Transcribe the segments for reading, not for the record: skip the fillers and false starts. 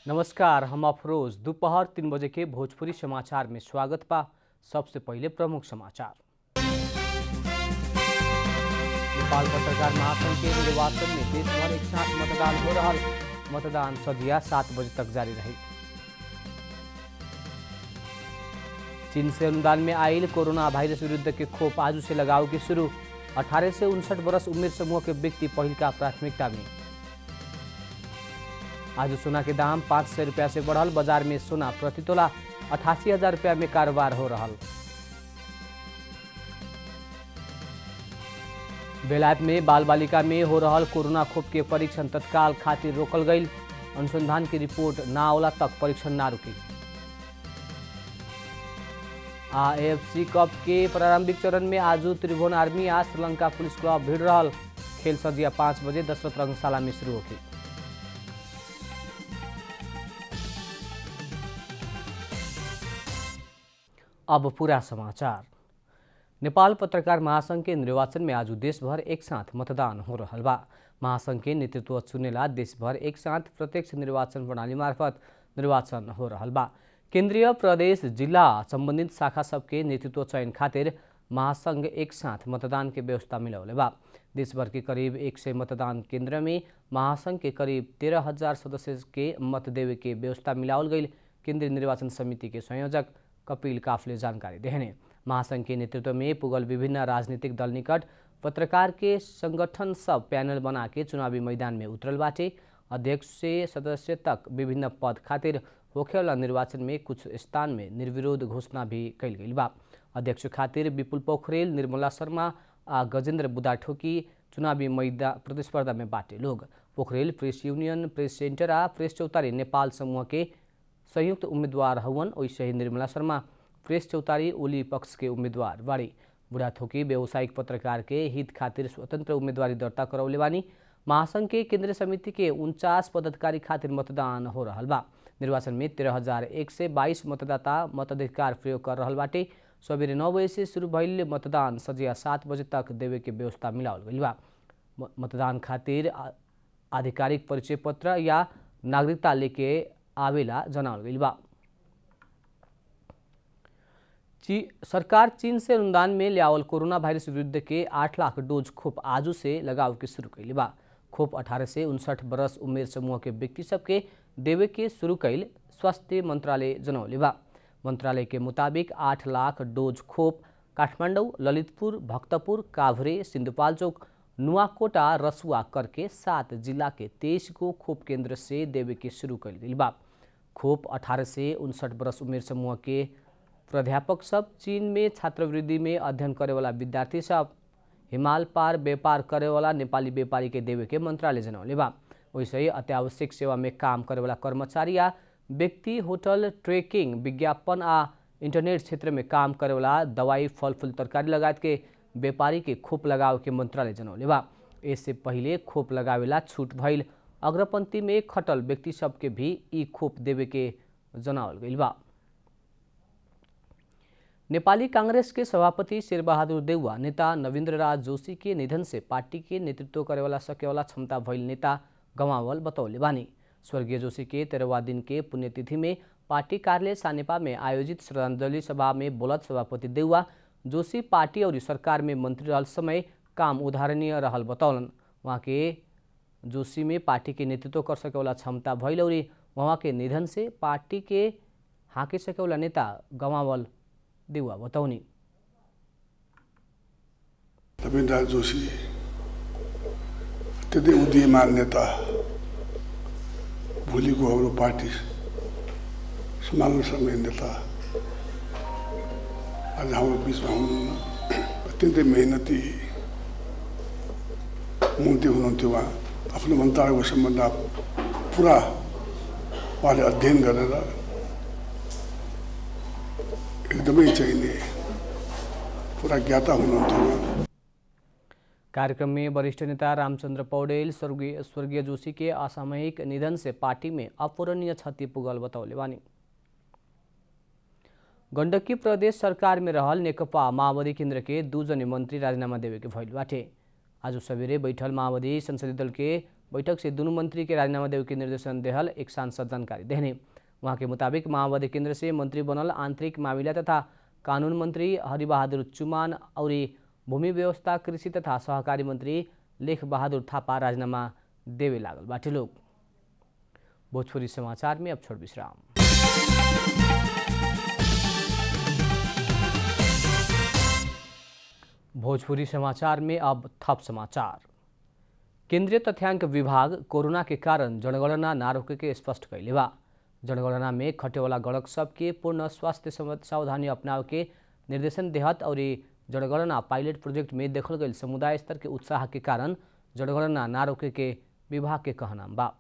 नमस्कार, हम अफरोज। दोपहर 3 बजे के भोजपुरी समाचार में स्वागत बा। सबसे पहले प्रमुख समाचार। नेपाल पत्रकार महासंघ के निर्वाचन में देश भर एक साथ मतदान हो रहा। मतदान सजिया 7 बजे तक जारी रही। चीन से अनुदान में आयल कोरोना वायरस विरुद्ध के खोप आज से लगाव के शुरू। 18 से 59 वर्ष उम्र समूह के व्यक्ति पहल का प्राथमिकता में। आज सोना के दाम 500 रुपया से बढ़ल। बाजार में सोना प्रति तोला 88,000 रुपया में कारोबार हो रहा। बेलायत में बाल बालिका में हो रहा कोरोना खोप के परीक्षण तत्काल खातिर रोकल गई। अनुसंधान की रिपोर्ट ना होला तक परीक्षण ना रुकी। AFC कप के प्रारंभिक चरण में आज त्रिभुवन आर्मी आ श्रीलंका पुलिस क्लब भिड़ रहा। खेल सजिया 5 बजे दशरथ रंगशाला में शुरू होगी। अब पूरा समाचार। नेपाल पत्रकार महासंघ के निर्वाचन में आज देश भर एक साथ मतदान हो रहा बा। महासंघ के नेतृत्व चुनेला देश भर एक साथ प्रत्यक्ष निर्वाचन प्रणाली मार्फत निर्वाचन हो रहा बा। केंद्रीय प्रदेश जिला संबंधित शाखा सबके नेतृत्व चयन खातिर महासंघ एक साथ मतदान के व्यवस्था मिलौले बा। देश भर के करीब 100 मतदान केंद्र में महासंघ के करीब 13,000 सदस्य के मत देवे के व्यवस्था मिलावल गई। केंद्रीय निर्वाचन समिति के संयोजक कपिल काफले जानकारी देहने। महासंघ के नेतृत्व में पुगल विभिन्न राजनीतिक दल निकट पत्रकार के संगठन सब पैनल बना के चुनावी मैदान में उतरल बाटे। अध्यक्ष से सदस्य तक विभिन्न पद खातिर होखेवाला निर्वाचन में कुछ स्थान में निर्विरोध घोषणा भी कैल गई बा। अध्यक्ष खातिर विपुल पोखरेल, निर्मला शर्मा आ गजेंद्र बुदाठोकी चुनावी मैदान प्रतिस्पर्धा में बाटे लोग। Pokhrel press union, press centre आ प्रेस चौतारी नेपाल समूह के संयुक्त उम्मीदवार हवन। वैसे ही निर्मला शर्मा प्रेस चौतारी ओली पक्ष के उम्मीदवार बाड़ी। बुढ़ाथोकी व्यावसायिक पत्रकार के हित खातिर स्वतंत्र उम्मीदवारी दर्ता करौले बानी। महासंघ के केंद्रीय समिति के 49 पदाधिकारी खातिर मतदान हो रहा बा। निर्वाचन में 13,122 मतदाता मताधिकार प्रयोग कर रहा बाटे। सवेरे 9 बजे से शुरू भइल मतदान सजिया 7 बजे तक देवे के व्यवस्था मिलावल गइल बा। मतदान खातिर आधिकारिक परिचय पत्र या नागरिकता लेके आवेला जनावल गइल बा। सरकार चीन से अनुदान में लियावल कोरोना वायरस विरुद्ध के 8 लाख डोज खोप आज से लगाव के शुरू कैले बा। खोप 18 से 59 वर्ष उमेर समूह के व्यक्ति सबके देवे के शुरू कैल स्वास्थ्य मंत्रालय जनौले बा। मंत्रालय के मुताबिक 8 लाख डोज खोप काठमाडौँ, ललितपुर, भक्तपुर, काभ्रे, सिन्धुपाल्चोक, नुवाकोटा, रसुआ करके 7 जिला के 23 को खोप केंद्र से देवे के शुरू कैल गइल बा। खोप 18 से 59 वर्ष उमेर समूह के प्राध्यापक सब, चीन में छात्रवृत्ति में अध्ययन करे वाला विद्यार्थी सब, हिमाल पार व्यापार करे वाला नेपाली व्यापारी के देवे के मंत्रालय जनौले बा। वैसे ही अत्यावश्यक सेवा में काम करे वाला कर्मचारी या व्यक्ति, होटल, ट्रेकिंग, विज्ञापन आ इंटरनेट क्षेत्र में काम करे वाला दवाई, फल फूल तरकारी लगायत के व्यापारी के खोप लगाव के मंत्रालय जनौले बा। इससे पहले खोप लगावेला छूट भइल अग्रपंक्ति में खटल व्यक्ति सबके भी ई खोप देवे के जनावल गइल बा। नेपाली कांग्रेस के सभापति शेरबहादुर देउवा नेता नवीन्द्र राज जोशी के निधन से पार्टी के नेतृत्व करेवाला सकेवाला क्षमता भइल नेता गंवावल बतौले बानी। स्वर्गीय जोशी के 13वां दिन के पुण्यतिथि में पार्टी कार्यालय सानेपा में आयोजित श्रद्धांजलि सभा में बोलत सभापति देउवा जोशी पार्टी और सरकार में मंत्री रहल समय काम उदाहरणीय रहल बतौलन। वहाँ के जोशी में पार्टी के नेतृत्व कर सकेवाला क्षमता भइल और वहाँ के निधन से पार्टी के हाँके सकेवाला नेता गंवावल देउवा बताउनी। नवीन्द्र राज जोशी अत्यन्तै उदीयमान नेता, भोलिको हाम्रो पार्टी सम्हाल्न सक्ने नेता आज हाम्रो बिचमा हुनुहुन्न। अत्यन्तै मेहनती मुक्ति हुनुहुन्थ्यो। उहाँ आफ्नो मन्त्रालयको सम्बन्ध पुरा उहाँले अध्ययन गरेर एकदमै चाहिने पुरा ज्ञाता हुनुहुन्थ्यो। कार्यक्रम में वरिष्ठ नेता रामचंद्र पौडेल स्वर्गीय जोशी के असामयिक निधन से पार्टी में अपूरणीय क्षति पुगल बतौले बानी। गण्डकी प्रदेश सरकार में रहल नेकपा माओवादी केंद्र के 2 जने मंत्री राजीनामा देवे के भइल बाटे। आज सवेरे बैठल माओवादी संसदीय दल के बैठक से दोनों मंत्री के राजीनामा देवे के निर्देशन देहल एक सांसद जानकारी देने। वहाँ के मुताबिक माओवादी केंद्र से मंत्री बनल आंतरिक मामला तथा कानून मंत्री हरिबहादुर चुमान और भूमि व्यवस्था कृषि तथा सहकारी मंत्री लेख बहादुर थापा राजीनामा देवे लागल बाटे लोग। भोजपुरी समाचार में अब छोड़ विश्राम। भोजपुरी समाचार में अब थप समाचार। केंद्रीय तथ्यांक विभाग कोरोना के कारण जनगणना ना रोके के स्पष्ट कैले बा। जनगणना में खटे वाला गणक सबके पूर्ण स्वास्थ्य सावधानी अपनाव के निर्देशन देहत और जनगणना पायलट प्रोजेक्ट में देखल गई समुदाय स्तर के उत्साह के कारण जनगणना ना रोके के विभाग के कहना बा।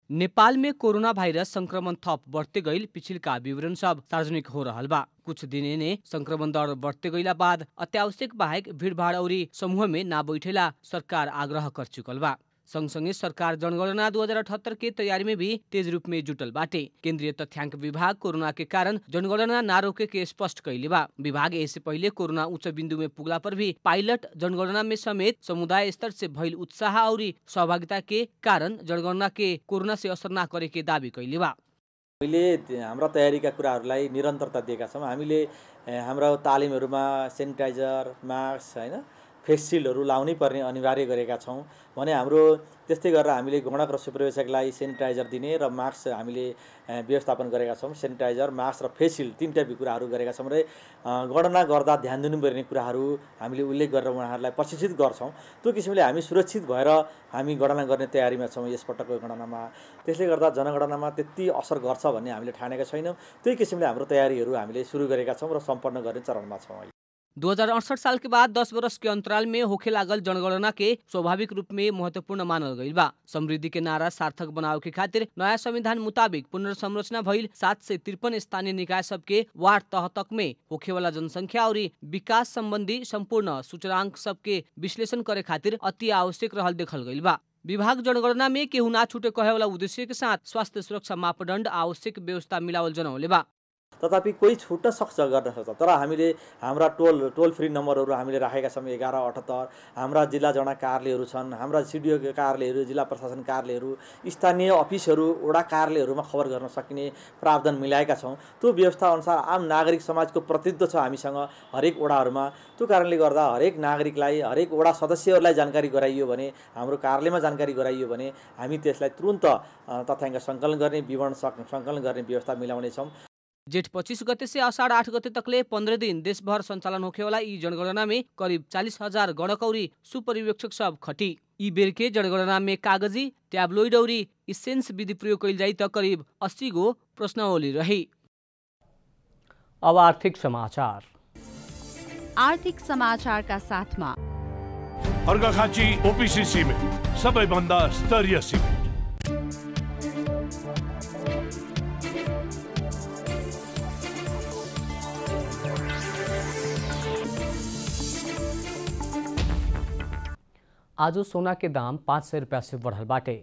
नेपाल में कोरोना वायरस संक्रमण थप बढ़ते गईल पिछिलका विवरण सब सार्वजनिक हो रहल बा। कुछ दिन ने संक्रमण दर बढ़ते गईला बाद अत्यावश्यक बाहेक भीड़भाड़ और समूह में ना बैठेला सरकार आग्रह कर चुकल बा। संगसँगै सरकार जनगणना 2078 के तैयारी में भी तेज रूप में जुटल बाटे। केंद्रीय तथ्यांक विभाग कोरोना के कारण जनगणना ना रोके के स्पष्ट कैले बा। विभाग इससे पहले कोरोना उच्च बिंदु में पुगला पर भी पायलट जनगणना में समेत समुदाय स्तर से भइल उत्साह और सहभागिता के कारण जनगणना के कोरोना से असर ना करे के दावी कैले बा। हामीले हाम्रा तयारीका कुराहरूलाई निरन्तरता दिएका छौँ। हामीले हाम्रो तालिमहरूमा सेनिटाइजर मास्क हैन फेस सिल्डहरू लाउनै पर्ने अनिवार्य गरेका छौँ भने हाम्रो त्यस्तै गरेर हामीले गणक र सुपरभाइजरलाई सेनिटाइजर दिने र मास्क हामीले व्यवस्थापन गरेका छौँ। सेनिटाइजर मास्क र फेस सिल्ड तीनटा कुराहरू गरेका छौँ र गणना गर्दा ध्यान दिनुपर्ने कुराहरू हामीले उल्लेख गरेर उहाँहरूलाई प्रशिक्षित गर्छौँ। त्यो किसिमले हामी सुरक्षित भएर हामी गणना गर्ने तयारीमा छौँ यसपटकको गणनामा। त्यसले गर्दा जनगणनामा त्यति असर गर्छ भन्ने हामीले ठानेका छैनौँ। त्यही किसिमले हाम्रो तयारीहरू हामीले सुरु गरेका छौँ र सम्पन्न गर्ने चरणमा छौँ। 2068 साल के बाद 10 वर्ष के अंतराल में होखे लागल जनगणना के स्वाभाविक रूप में महत्वपूर्ण मानल गईल बा। समृद्धि के नारा सार्थक बनावे के खातिर नया संविधान मुताबिक पुनर्संरचना भइल 753 स्थानीय निकाय सबके वार्ड तह तक में होखे वाला जनसंख्या और विकास संबंधी संपूर्ण सूचकांक सबके विश्लेषण करे खातिर अति आवश्यक रहल देखल गईल बा। विभाग जनगणना में केहू ना छूटे कहे वाला उद्देश्य के साथ स्वास्थ्य सुरक्षा मापदण्ड आवश्यक व्यवस्था मिलावल जनौले बा। तथापि कोही छुट्न सक्छ गर्न सक्छ, तर हामीले हाम्रा टोल फ्री नम्बरहरू हामीले राखेका छौँ 1178। हाम्रा जिल्ला जडा कार्यालयहरू छन्, हाम्रा सिडिओ कार्यालयहरू, जिल्ला प्रशासन कार्यालयहरू, स्थानीय अफिसहरू, वडा कार्यालयहरूमा खबर गर्न सकिने प्रावधान मिलाएका छौँ। त्यो व्यवस्था अनुसार आम नागरिक समाजको प्रतिनिधित्व छ हामीसँग हरेक वडाहरूमा। त्यो कारणले गर्दा हरेक नागरिकलाई हरेक वडा सदस्यहरूलाई जानकारी गराइयो भने, हाम्रो कार्यालयमा जानकारी गराइयो भने हामी त्यसलाई तुरुन्त तथ्याङ्क सङ्कलन गर्ने विवरण सङ्कलन गर्ने व्यवस्था मिलाउनेछौँ। जेठ 25 गते से आषाढ़ 8 गते तकले 15 दिन देशभर संचालन होखे वाला ई जनगणना में करीब 40,000 गणक और सुपरिवेक्षक सब खटी। ई बेर के जनगणना में कागजी, ट्याब्लोइड और इसेंस विधि प्रयोग कइल जाई त करीब 80 गो प्रश्नावली रही। अब आर्थिक समाचार। आर्थिक समाचार का साथमा अर्घाखाँची ओपीसी सिमेन्ट सबैभन्दा स्तरीय सिमेन्ट। आज सोना के दाम 500 रुपया से बढ़ल बाटे।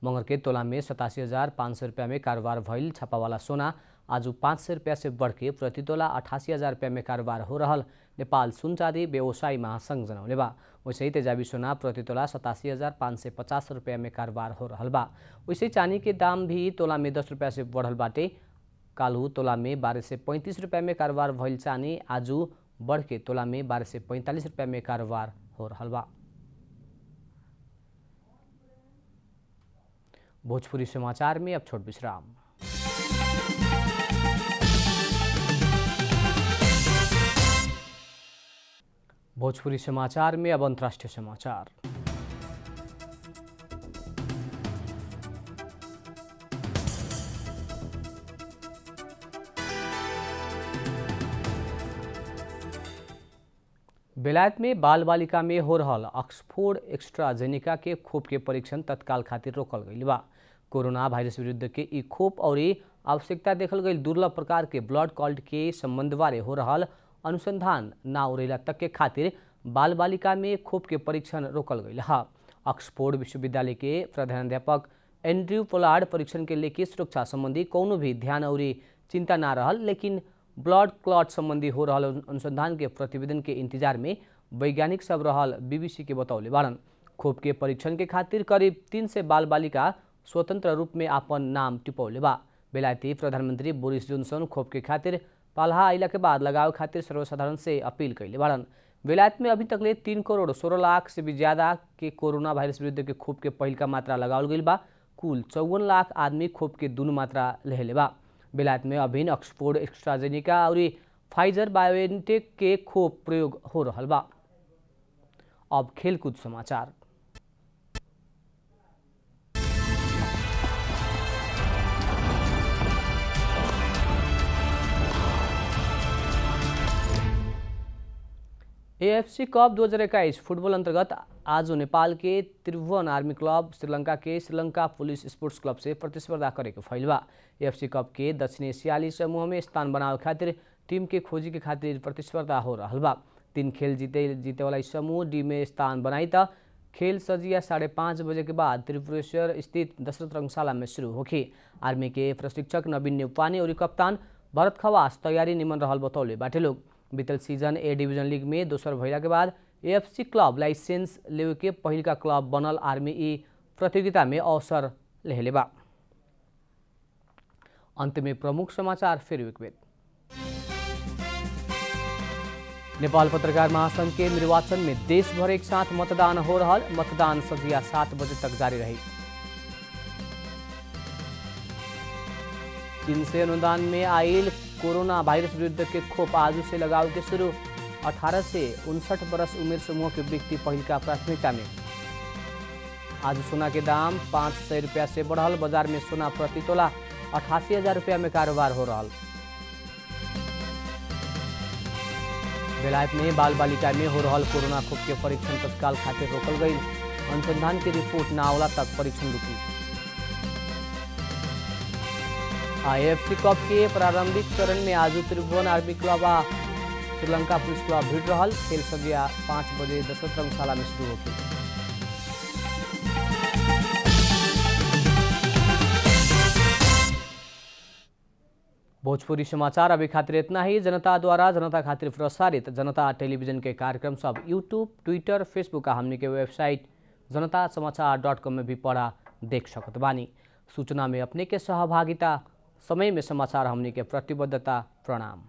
मंगर के तोला में 87,500 रुपया में कारोबार भइल छापावाला सोना आज 500 रुपया से बढ़ के प्रति तोला 88,000 रुपया में कारोबार हो रहल नेपाल सुन चाँदी व्यवसायी महासंघ जनौले बा। वैसे ही तेजाबी सोना प्रति तोला 87,550 रुपया में कारोबार हो रहल बा। वैसे चांदी के दाम भी तोला में 10 रुपया से बढ़ल बाटे। कालू तोला में 12 से 35 रुपया में कारोबार भइल चांदी आज बढ़ के तोला में 12 से 45 रुपया में कारोबार हो रहल बा। भोजपुरी समाचार में अब छोट विश्राम। भोजपुरी समाचार में अब अंतर्राष्ट्रीय समाचार। बेलायत में बाल बालिका में हो रहल ऑक्सफोर्ड एक्स्ट्राजेनिका के खोप के परीक्षण तत्काल खातिर रोकल गईल बा। कोरोना वायरस विरुद्ध के ई खोप और आवश्यकता देखल गई दुर्लभ प्रकार के ब्लड कॉल्ट के संबंध बारे हो रहल अनुसंधान ना उड़ेला तक के खातिर बाल बालिका में खोप के परीक्षण रोकल गईल है। ऑक्सफोर्ड विश्वविद्यालय के प्रधानाध्यापक एंड्रयू पोलार्ड परीक्षण के लेके सुरक्षा संबंधी कोनो भी ध्यान और चिंता ना रहल, लेकिन ब्लड क्लॉट संबंधी हो रहल अनुसंधान के प्रतिवेदन के इंतजार में वैज्ञानिक सब रहल बीबीसी के बतौले बारन। खोप के परीक्षण के खातिर करीब 300 बाल बालिका स्वतंत्र रूप में अपन नाम टिपौले बा। बेलायती प्रधानमंत्री बोरिस जोनसन खोप के खातिर पाल्हा आइला के बाद लगाव खातिर सर्वसाधारण से अपील कैले बाड़न। बेलायत में अभी तकले 3 करोड़ 16 लाख से भी ज्यादा के कोरोना वायरस विरुद्ध के खोप के पहिल का मात्रा लगावल गई बा। कुल 54 लाख आदमी खोप के दूनो मात्रा लेहले बा। बेलायत में अभी ऑक्सफोर्ड, एस्ट्राजेनिका और फाइजर बायोएनटेक के खोप प्रयोग हो रहल बा। अब खेलकूद समाचार। एएफसी कप 2021 फुटबॉल अंतर्गत आज नेपाल के त्रिभुवन आर्मी क्लब श्रीलंका के श्रीलंका पुलिस स्पोर्ट्स क्लब से प्रतिस्पर्धा करेको फैल बा। एएफसी कप के दक्षिण एशियाली समूह में स्थान बनावे खातिर टीम के खोजी के खातिर प्रतिस्पर्धा हो रहल बा। 3 खेल जीते वाला समूह डी में स्थान बनाई त खेल सजिया 5:30 बजे के बाद त्रिपुरेश्वर स्थित दशरथ रंगशाला में शुरू होगी। आर्मी के प्रशिक्षक नवीन नेउपाने और कप्तान भरत खवास तैयारी निमन रहल बतौले बाटे लोग। बीतल सीजन ए डिवीजन लीग में दोसर भइला के बाद एएफसी क्लब लाइसेंस लेवे के पहिल का क्लब बनल आर्मी ई प्रतियोगिता में अवसर लेहले बा। अंत में प्रमुख समाचार फिर एक बेर। नेपाल पत्रकार महासंघ के निर्वाचन में देश भर एक साथ मतदान हो रहा। मतदान सजिया 7 बजे तक जारी रही। चीन से अनुदान में आयल कोरोना वायरस विरुद्ध के खोप आज से लगाव के शुरू। 18 से 59 बरस उम्र समूह के व्यक्ति पहिल का प्राथमिकता में। आज सोना के दाम 500 रुपया से बढ़ल। बाजार में सोना प्रति तोला 88,000 रुपया में कारोबार हो रहा। बेलायत में बाल बालिका में हो रहा कोरोना खोप के परीक्षण तत्काल खातिर रोकल गई। अनुसंधान की रिपोर्ट न आवला तक परीक्षण रुकी। एएफसी कप के प्रारंभिक चरण में आज त्रिभुवन आर्मी क्लब आ श्रीलंका पुलिस क्लब भिड़ रहल। खेल सजिया 5 बजे दशरथ रंगशाला में शुरू होगी। भोजपुरी समाचार अभी खातिर इतना ही। जनता द्वारा जनता खातिर प्रसारित जनता टेलीविजन के कार्यक्रम सब यूट्यूब, ट्विटर, फेसबुक हमनी के वेबसाइट जनतासमाचार.com में भी पढ़ा देख सकत बानी। सूचना में अपने के सहभागिता, समय में समाचार हमनी के प्रतिबद्धता। प्रणाम।